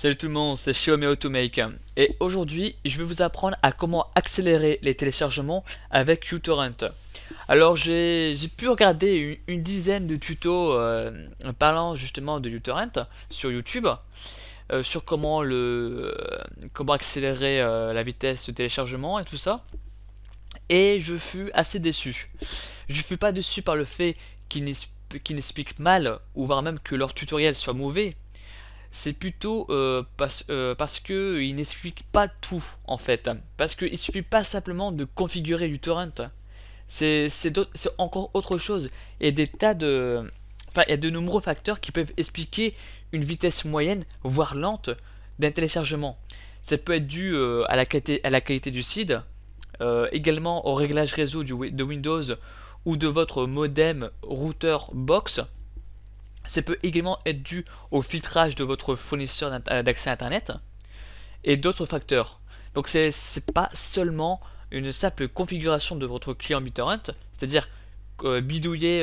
Salut tout le monde, c'est Xiaomi Automake et aujourd'hui je vais vous apprendre à comment accélérer les téléchargements avec uTorrent. Alors j'ai pu regarder une dizaine de tutos parlant justement de uTorrent sur YouTube, sur comment accélérer la vitesse de téléchargement et tout ça, et je fus assez déçu. Je fus pas déçu par le fait qu'ils n'expliquent mal ou voire même que leur tutoriel soit mauvais. C'est plutôt parce que il n'explique pas tout en fait. Parce qu'il suffit pas simplement de configurer uTorrent. C'est encore autre chose. Il y a des tas de, enfin, il y a de nombreux facteurs qui peuvent expliquer une vitesse moyenne, voire lente, d'un téléchargement. Ça peut être dû à la qualité du seed, également au réglage réseau de Windows ou de votre modem routeur box. Ça peut également être dû au filtrage de votre fournisseur d'accès Internet et d'autres facteurs. Donc c'est pas seulement une simple configuration de votre client BitTorrent, c'est-à-dire bidouiller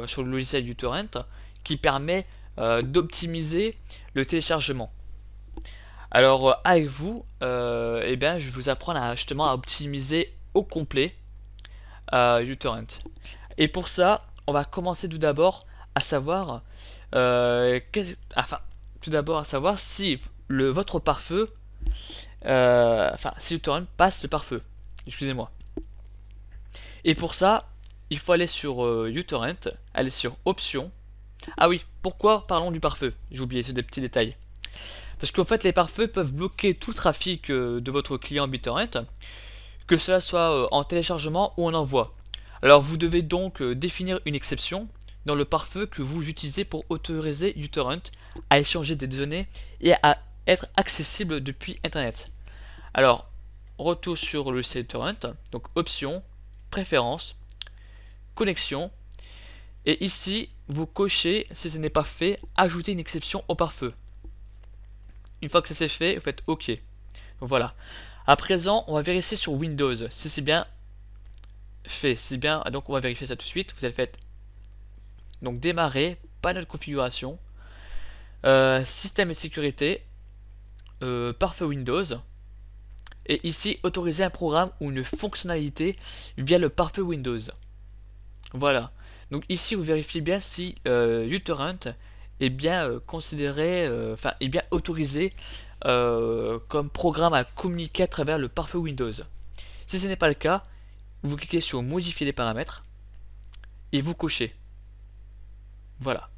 sur le logiciel uTorrent qui permet d'optimiser le téléchargement. Alors avec vous, eh bien, je vais vous apprendre justement à optimiser au complet uTorrent. Et pour ça, on va commencer tout d'abord à savoir, enfin, tout d'abord à savoir si votre pare-feu, enfin, si le torrent passe le pare-feu. Excusez-moi. Et pour ça, il faut aller sur uTorrent, aller sur Options. Ah oui, pourquoi parlons du pare-feu? J'ai oublié ce petit détail. Parce qu'en fait, les pare-feux peuvent bloquer tout le trafic de votre client BitTorrent, que cela soit en téléchargement ou en envoi. Alors vous devez donc définir une exception dans le pare-feu que vous utilisez pour autoriser uTorrent à échanger des données et à être accessible depuis Internet. Alors, retour sur le site uTorrent, donc options, préférences, connexion, et ici vous cochez, si ce n'est pas fait, ajouter une exception au pare-feu. Une fois que ça c'est fait, vous faites OK. Voilà. À présent, on va vérifier sur Windows si c'est bien fait. Si bien, donc on va vérifier ça tout de suite. Vous allez faire donc démarrer, panneau de configuration, système et sécurité, pare-feu Windows, et ici autoriser un programme ou une fonctionnalité via le pare-feu Windows. Voilà. Donc ici vous vérifiez bien si uTorrent est bien considéré, enfin est bien autorisé comme programme à communiquer à travers le pare-feu Windows. Si ce n'est pas le cas, vous cliquez sur modifier les paramètres et vous cochez. Voilà.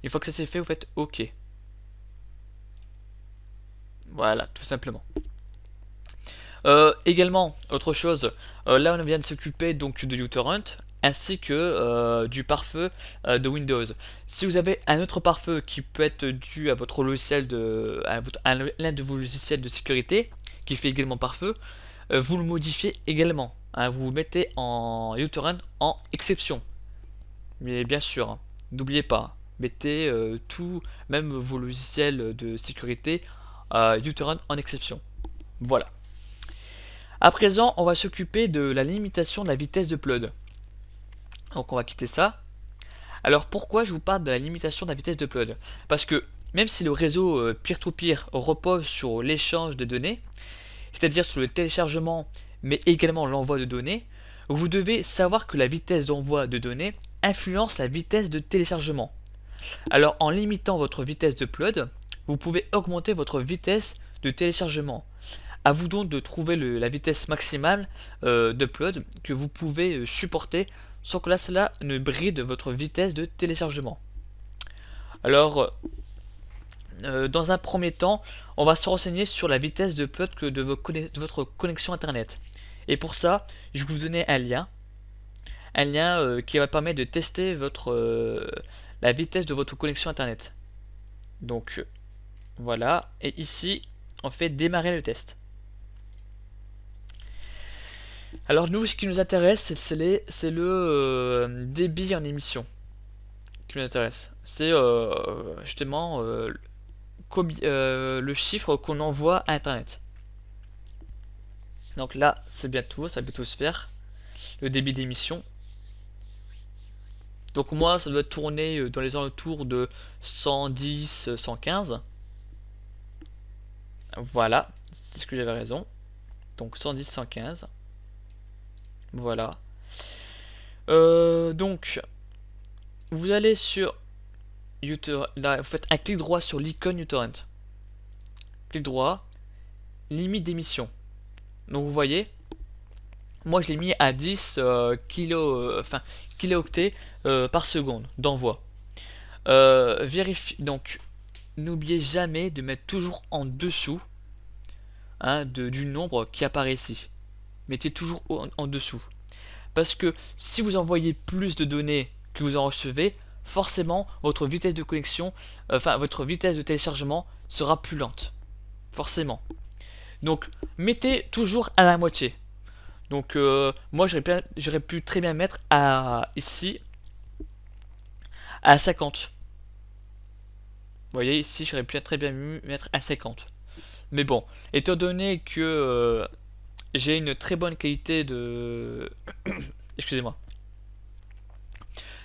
Une fois que ça c'est fait, vous faites OK. Voilà, tout simplement. Également, autre chose, là on vient de s'occuper donc de uTorrent ainsi que du pare-feu de Windows. Si vous avez un autre pare-feu qui peut être dû à votre logiciel à l'un de vos logiciels de sécurité qui fait également pare-feu, vous le modifiez également. Hein, vous mettez en uTorrent en exception. Mais bien sûr, hein, n'oubliez pas, mettez tout, même vos logiciels de sécurité uTorrent en exception. Voilà. À présent, on va s'occuper de la limitation de la vitesse de upload. Donc on va quitter ça. Alors pourquoi je vous parle de la limitation de la vitesse de upload? Parce que même si le réseau peer-to-peer repose sur l'échange de données, c'est-à-dire sur le téléchargement, mais également l'envoi de données, vous devez savoir que la vitesse d'envoi de données influence la vitesse de téléchargement. Alors en limitant votre vitesse de upload, vous pouvez augmenter votre vitesse de téléchargement. À vous donc de trouver la vitesse maximale d'upload que vous pouvez supporter sans que cela ne bride votre vitesse de téléchargement. Alors, dans un premier temps, on va se renseigner sur la vitesse d'upload de votre connexion internet. Et pour ça, je vais vous donner un lien qui va permettre de tester la vitesse de votre connexion internet. Donc voilà, et ici, on fait démarrer le test. Alors nous, ce qui nous intéresse, c'est le débit en émission qui nous intéresse. C'est justement le chiffre qu'on envoie à Internet. Donc là, c'est bientôt, ça va bientôt se faire. Le débit d'émission. Donc moi, ça doit tourner dans les alentours de 110, 115. Voilà, c'est ce que j'avais raison. Donc 110, 115. Voilà. Donc, vous allez sur uTorrent. Là, vous faites un clic droit sur l'icône uTorrent. Clic droit, limite d'émission. Donc vous voyez, moi je l'ai mis à 10 kilooctets par seconde d'envoi. Vérifie donc, n'oubliez jamais de mettre toujours en dessous du nombre qui apparaît ici. Mettez toujours en dessous. Parce que si vous envoyez plus de données que vous en recevez, forcément votre vitesse de connexion, votre vitesse de téléchargement sera plus lente. Forcément. Donc mettez toujours à la moitié. Donc moi j'aurais pu très bien mettre ici à 50. Vous voyez ici j'aurais pu très bien mettre à 50. Mais bon, étant donné que j'ai une très bonne qualité de... Excusez-moi.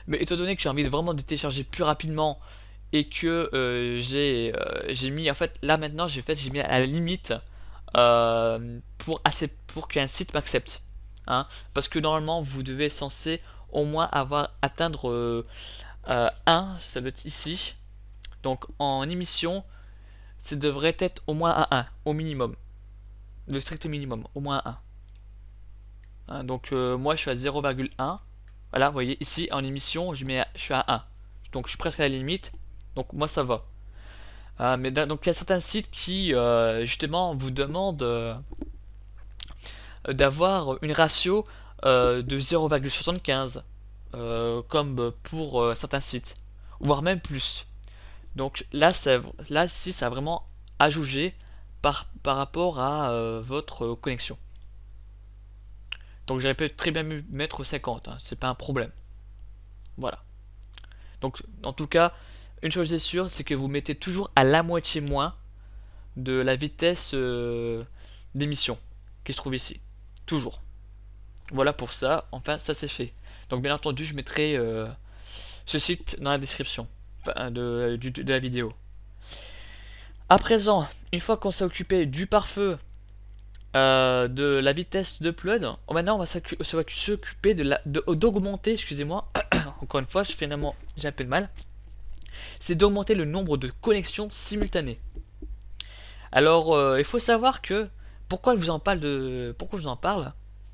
Mais étant donné que j'ai envie de vraiment de télécharger plus rapidement et que j'ai mis en fait là maintenant j'ai mis à la limite pour qu'un site m'accepte, parce que normalement vous devez censé au moins atteindre 1, ça doit être ici, donc en émission ça devrait être au moins à 1 au minimum, le strict minimum, au moins à 1, donc moi je suis à 0,1. Voilà, vous voyez ici en émission je suis à 1, donc je suis presque à la limite, donc moi ça va. Mais donc il y a certains sites qui justement vous demandent d'avoir une ratio de 0,75 comme pour certains sites, voire même plus. Donc là, si ça a vraiment à juger par rapport à votre connexion. Donc j'aurais pu très bien mettre 50, c'est pas un problème. Voilà. Donc en tout cas, une chose est sûre, c'est que vous mettez toujours à la moitié moins de la vitesse d'émission qui se trouve ici. Toujours. Voilà pour ça, enfin ça c'est fait. Donc bien entendu je mettrai ce site dans la description de la vidéo. À présent, une fois qu'on s'est occupé du pare-feu, de la vitesse d'upload, maintenant on va s'occuper d'augmenter, excusez-moi, encore une fois finalement j'ai un peu de mal, c'est d'augmenter le nombre de connexions simultanées. Alors il faut savoir que, pourquoi je vous en parle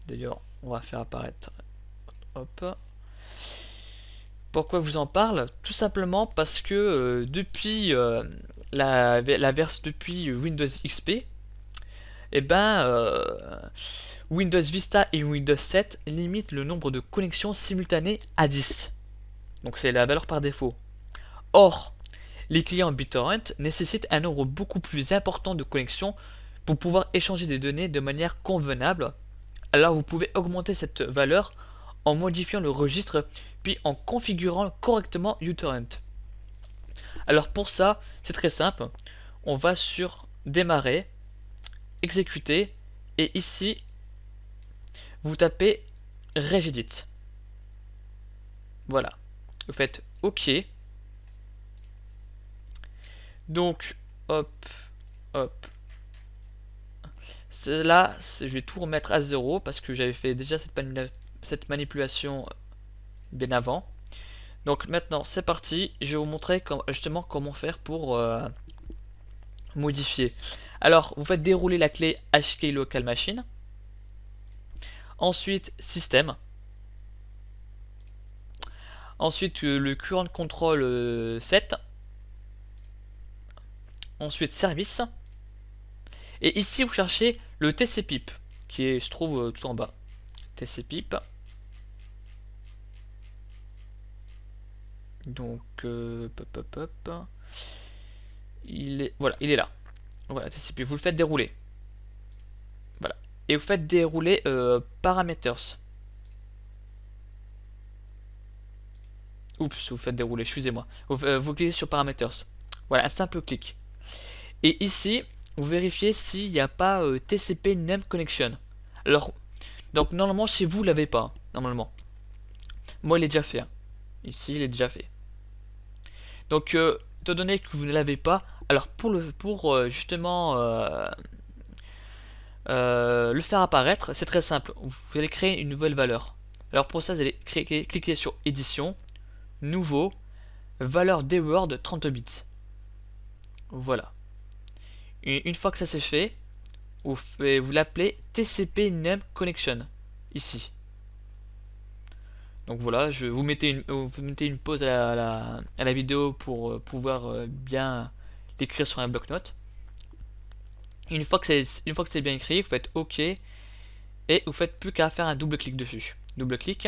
d'ailleurs on va faire apparaître, hop, pourquoi je vous en parle? Tout simplement parce que depuis depuis Windows XP, eh ben, Windows Vista et Windows 7 limitent le nombre de connexions simultanées à 10. Donc c'est la valeur par défaut. Or, les clients BitTorrent nécessitent un nombre beaucoup plus important de connexions pour pouvoir échanger des données de manière convenable. Alors vous pouvez augmenter cette valeur en modifiant le registre puis en configurant correctement uTorrent. Alors pour ça, c'est très simple. On va sur démarrer, exécuter, et ici, vous tapez regedit. Voilà. Vous faites OK. Donc, hop, hop. Là, je vais tout remettre à 0 parce que j'avais fait déjà cette manipulation bien avant. Donc maintenant c'est parti, je vais vous montrer justement comment faire pour modifier. Alors vous faites dérouler la clé HK Local Machine, ensuite Système, ensuite le Current Control 7, ensuite Service, et ici vous cherchez le TCPIP qui se trouve tout en bas. TCPIP. Donc, voilà, il est là. Voilà, TCP, vous le faites dérouler. Voilà. Et vous faites dérouler Parameters. Oups, vous faites dérouler, excusez-moi. Vous cliquez sur Parameters. Voilà, un simple clic. Et ici, vous vérifiez s'il n'y a pas TCP Name Connection. Alors, donc normalement, si vous l'avez pas, normalement. Moi, il est déjà fait. Ici, il est déjà fait. Donc, étant donné que vous ne l'avez pas, Alors justement le faire apparaître, c'est très simple. Vous allez créer une nouvelle valeur. Alors pour ça, vous allez cliquer sur édition, nouveau, valeur des Word 30 bits. Voilà. Une fois que ça c'est fait, vous l'appelez TCP Name Connection ici. Donc voilà, vous mettez une pause à la vidéo pour pouvoir bien l'écrire sur un bloc-notes. Une fois que c'est bien écrit, vous faites OK et vous faites plus qu'à faire un double clic dessus. Double clic.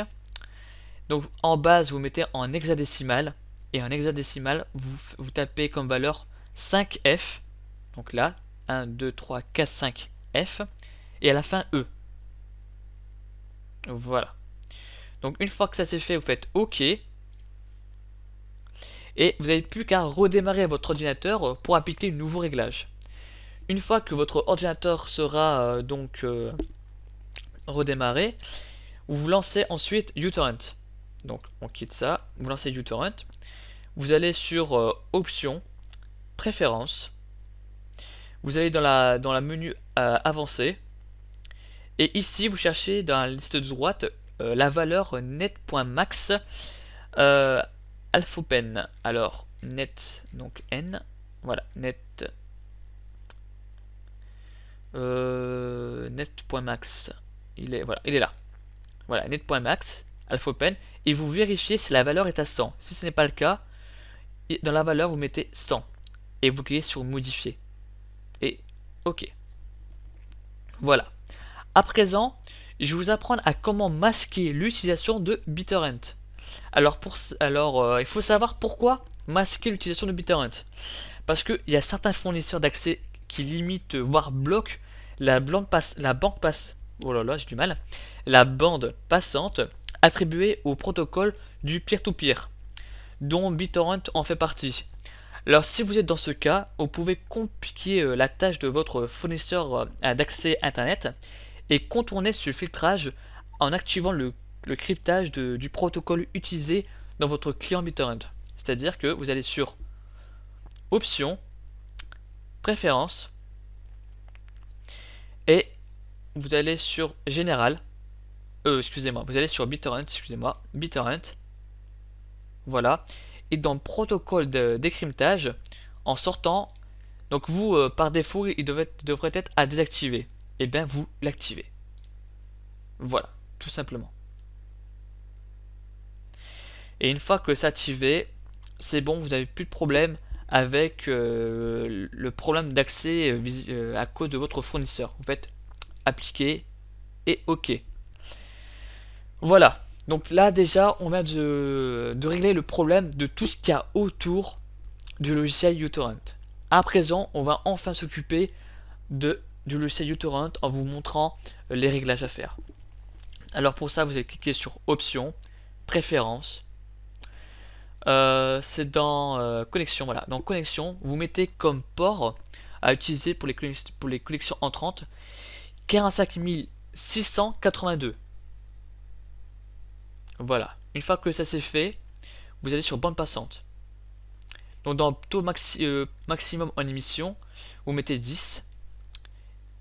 Donc en base, vous mettez en hexadécimal et en hexadécimal, vous tapez comme valeur 5F. Donc là, 1, 2, 3, 4, 5 F et à la fin E. Voilà. Donc une fois que ça c'est fait, vous faites OK et vous n'avez plus qu'à redémarrer votre ordinateur pour appliquer un nouveau réglage. Une fois que votre ordinateur sera redémarré, vous lancez ensuite uTorrent. Donc on quitte ça, vous lancez uTorrent, vous allez sur Options, Préférences, vous allez dans la menu avancé, et ici vous cherchez dans la liste de droite la valeur net.max alphopen. Alors net, donc n, voilà, net.max, il est là. Voilà, net.max alphopen, et vous vérifiez si la valeur est à 100. Si ce n'est pas le cas, dans la valeur vous mettez 100 et vous cliquez sur modifier et OK. Voilà. À présent, je vais vous apprendre à comment masquer l'utilisation de BitTorrent. Alors, il faut savoir pourquoi masquer l'utilisation de BitTorrent. Parce qu'il y a certains fournisseurs d'accès qui limitent, voire bloquent la bande passante attribuée au protocole du peer-to-peer, dont BitTorrent en fait partie. Alors si vous êtes dans ce cas, vous pouvez compliquer la tâche de votre fournisseur d'accès internet et contourner ce filtrage en activant le cryptage du protocole utilisé dans votre client BitTorrent. C'est-à-dire que vous allez sur Options, Préférences, et vous allez sur Général, vous allez sur BitTorrent, BitTorrent, voilà, et dans protocole de décryptage, en sortant, donc vous, par défaut, il devrait être à désactiver, et bien vous l'activez. Voilà, tout simplement. Et une fois que c'est activé, c'est bon, vous n'avez plus de problème avec le problème d'accès à cause de votre fournisseur. Vous faites appliquer et OK. Voilà. Donc là déjà, on vient de régler le problème de tout ce qu'il y a autour du logiciel uTorrent. À présent, on va enfin s'occuper du logiciel uTorrent en vous montrant les réglages à faire. Alors pour ça, vous allez cliquer sur Options, Préférences. C'est dans Connexion, voilà. Dans Connexion, vous mettez comme port à utiliser pour les connexions entrantes 45 682. Voilà. Une fois que ça c'est fait, vous allez sur bande passante. Donc dans taux maximum en émission, vous mettez 10.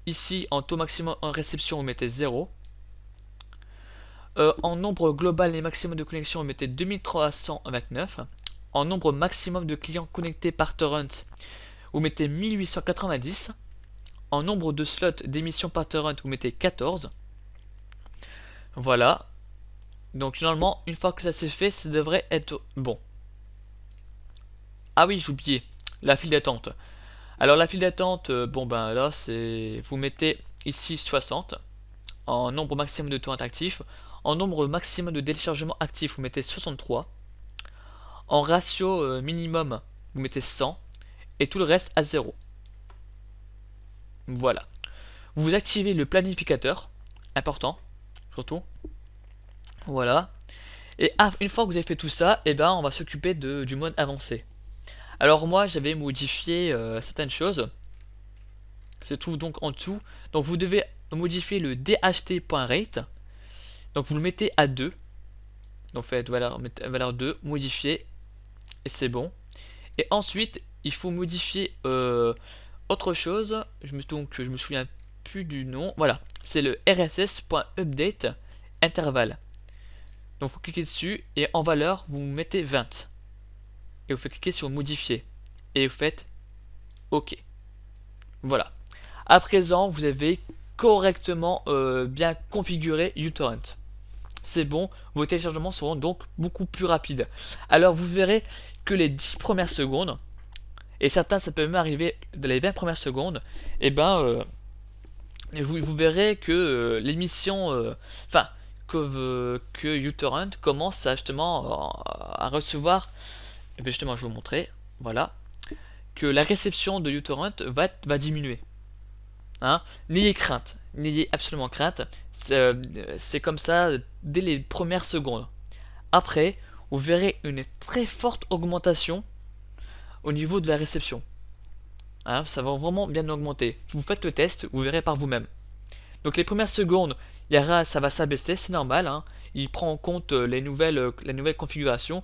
Ici, en taux maximum en réception, vous mettez 0. En nombre global et maximum de connexion, vous mettez 2329. En nombre maximum de clients connectés par torrent, vous mettez 1890. En nombre de slots d'émission par torrent, vous mettez 14. Voilà. Donc normalement, une fois que ça c'est fait, ça devrait être bon. Ah oui, j'ai oublié, la file d'attente. Alors la file d'attente, bon ben là, vous mettez ici 60. En nombre maximum de torrents actifs. En nombre maximum de téléchargements actifs, vous mettez 63. En ratio minimum, vous mettez 100. Et tout le reste à 0. Voilà. Vous activez le planificateur, important, surtout. Voilà. Et une fois que vous avez fait tout ça, eh ben, on va s'occuper du mode avancé. Alors moi, j'avais modifié certaines choses. Se trouve donc en dessous. Donc vous devez modifier le dht.rate. Donc vous le mettez à 2. Donc faites valeur 2, modifier. Et c'est bon. Et ensuite, il faut modifier autre chose. Donc, je me souviens plus du nom. Voilà, c'est le rss.update intervalle. Donc, vous cliquez dessus et en valeur, vous mettez 20. Et vous faites cliquer sur modifier. Et vous faites OK. Voilà. À présent, vous avez correctement bien configuré uTorrent. C'est bon, vos téléchargements seront donc beaucoup plus rapides. Alors vous verrez que les 10 premières secondes, et certains ça peut même arriver dans les 20 premières secondes, et vous verrez que l'émission, que uTorrent commence à justement à recevoir, et bien justement je vais vous montrer, voilà, que la réception de uTorrent va diminuer. Hein. N'ayez absolument crainte, c'est comme ça dès les premières secondes. Après, vous verrez une très forte augmentation au niveau de la réception. Hein, ça va vraiment bien augmenter. Vous faites le test, vous verrez par vous-même. Donc les premières secondes, ça va s'abaisser, c'est normal. Hein. Il prend en compte les nouvelles configurations.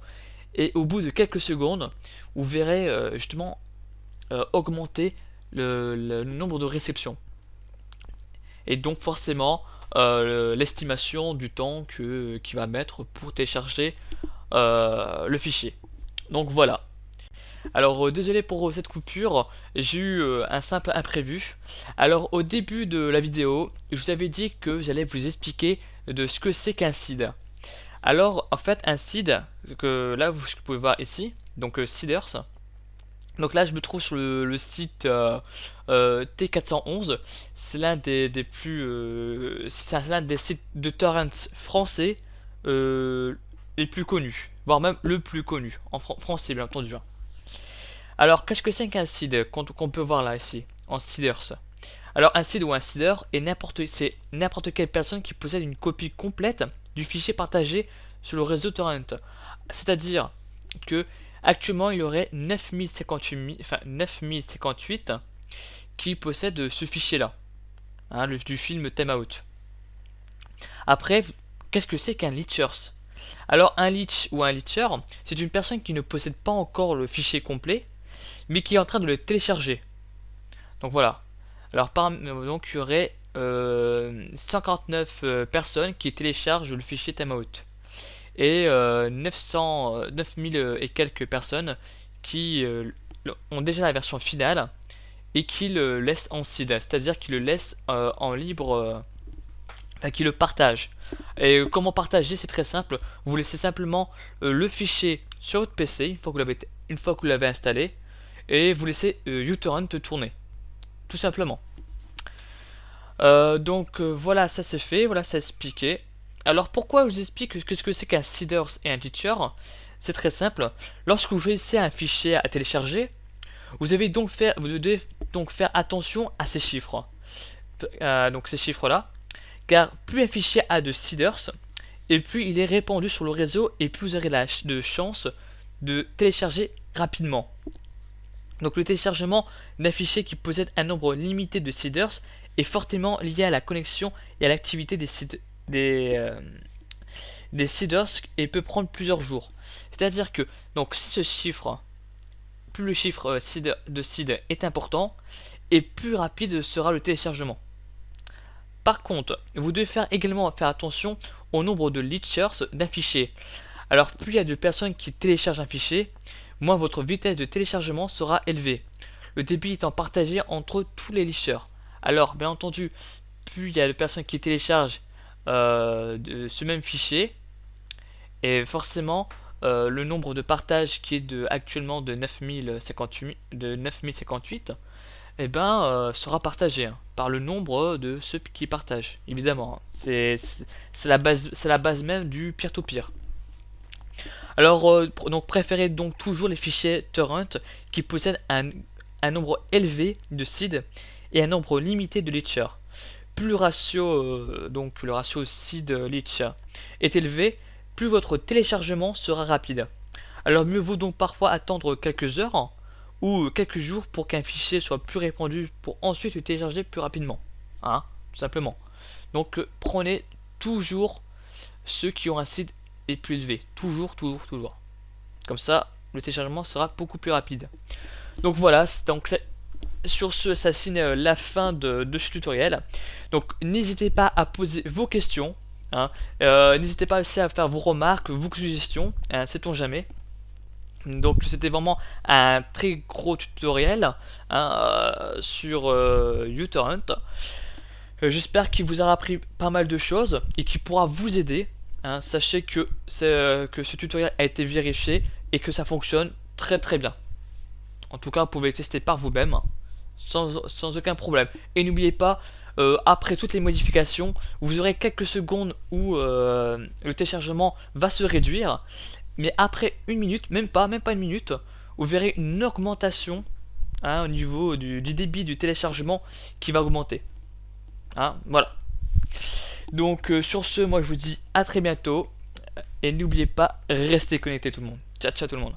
Et au bout de quelques secondes, vous verrez justement augmenter le nombre de réceptions. Et donc forcément, l'estimation du temps qu'il va mettre pour télécharger le fichier. Donc voilà. Alors désolé pour cette coupure, j'ai eu un simple imprévu. Alors au début de la vidéo, je vous avais dit que j'allais vous expliquer de ce que c'est qu'un seed. Alors en fait un seed, que là vous pouvez voir ici, donc seeders. Donc là je me trouve sur le site T411. C'est l'un des plus c'est l'un des sites de torrents français les plus connus, voire même le plus connu en français bien entendu. Hein. Alors, qu'est-ce que c'est qu'un seed qu'on peut voir là, ici, en seeders? Alors, un seed ou un seeder est n'importe quelle personne qui possède une copie complète du fichier partagé sur le réseau torrent. C'est-à-dire que actuellement, il y aurait 9058 qui possèdent ce fichier-là, hein, du film Time Out. Après, qu'est-ce que c'est qu'un leechers? Alors, un leech ou un leecher, c'est une personne qui ne possède pas encore le fichier complet, mais qui est en train de le télécharger. Donc voilà. Alors donc il y aurait 149 personnes qui téléchargent le fichier timeout et 9000 et quelques personnes qui ont déjà la version finale et qui le laissent en seed, c'est-à-dire qui le laissent en libre, enfin qui le partagent. Et comment partager? C'est très simple. Vous laissez simplement le fichier sur votre PC une fois que vous l'avez installé et vous laissez uTorrent tourner, tout simplement. Voilà, ça c'est fait, voilà, ça expliqué. Alors pourquoi je vous explique ce que c'est qu'un seeders et un teacher? C'est très simple. Lorsque vous choisissez un fichier à télécharger, vous devez donc faire attention à ces chiffres. Donc ces chiffres-là, car plus un fichier a de seeders, et plus il est répandu sur le réseau, et plus vous aurez de chance de télécharger rapidement. Donc le téléchargement d'un fichier qui possède un nombre limité de seeders est fortement lié à la connexion et à l'activité des seeders et peut prendre plusieurs jours. C'est-à-dire que donc si ce chiffre, plus le chiffre de seed est important, et plus rapide sera le téléchargement. Par contre, vous devez également faire attention au nombre de leechers d'un fichier. Alors plus il y a de personnes qui téléchargent un fichier, moins votre vitesse de téléchargement sera élevée, le débit étant partagé entre tous les leechers. Alors bien entendu, plus il y a de personnes qui téléchargent de ce même fichier, et forcément le nombre de partages qui est actuellement de 9058, sera partagé par le nombre de ceux qui partagent, évidemment. C'est la base même du peer-to-peer. Alors, donc préférez donc toujours les fichiers torrent qui possèdent un nombre élevé de seed et un nombre limité de leechers. Plus le ratio seed-leech est élevé, plus votre téléchargement sera rapide. Alors mieux vaut donc parfois attendre quelques heures ou quelques jours pour qu'un fichier soit plus répandu pour ensuite le télécharger plus rapidement. Hein, tout simplement. Donc prenez toujours ceux qui ont un seed est plus élevé. Toujours. Comme ça, le téléchargement sera beaucoup plus rapide. Donc voilà, sur ce, ça signe la fin de ce tutoriel. Donc n'hésitez pas à poser vos questions, hein. N'hésitez pas aussi à faire vos remarques, vos suggestions, hein, sait-on jamais. Donc c'était vraiment un très gros tutoriel, hein, sur uTorrent. J'espère qu'il vous aura appris pas mal de choses et qu'il pourra vous aider, hein. Sachez que ce tutoriel a été vérifié et que ça fonctionne très très bien. En tout cas, vous pouvez le tester par vous-même sans aucun problème. Et n'oubliez pas, après toutes les modifications, vous aurez quelques secondes où le téléchargement va se réduire. Mais après une minute, même pas une minute, vous verrez une augmentation, hein, au niveau du débit du téléchargement qui va augmenter. Hein, voilà. Donc sur ce, moi je vous dis à très bientôt. Et n'oubliez pas, restez connectés tout le monde. Ciao ciao tout le monde.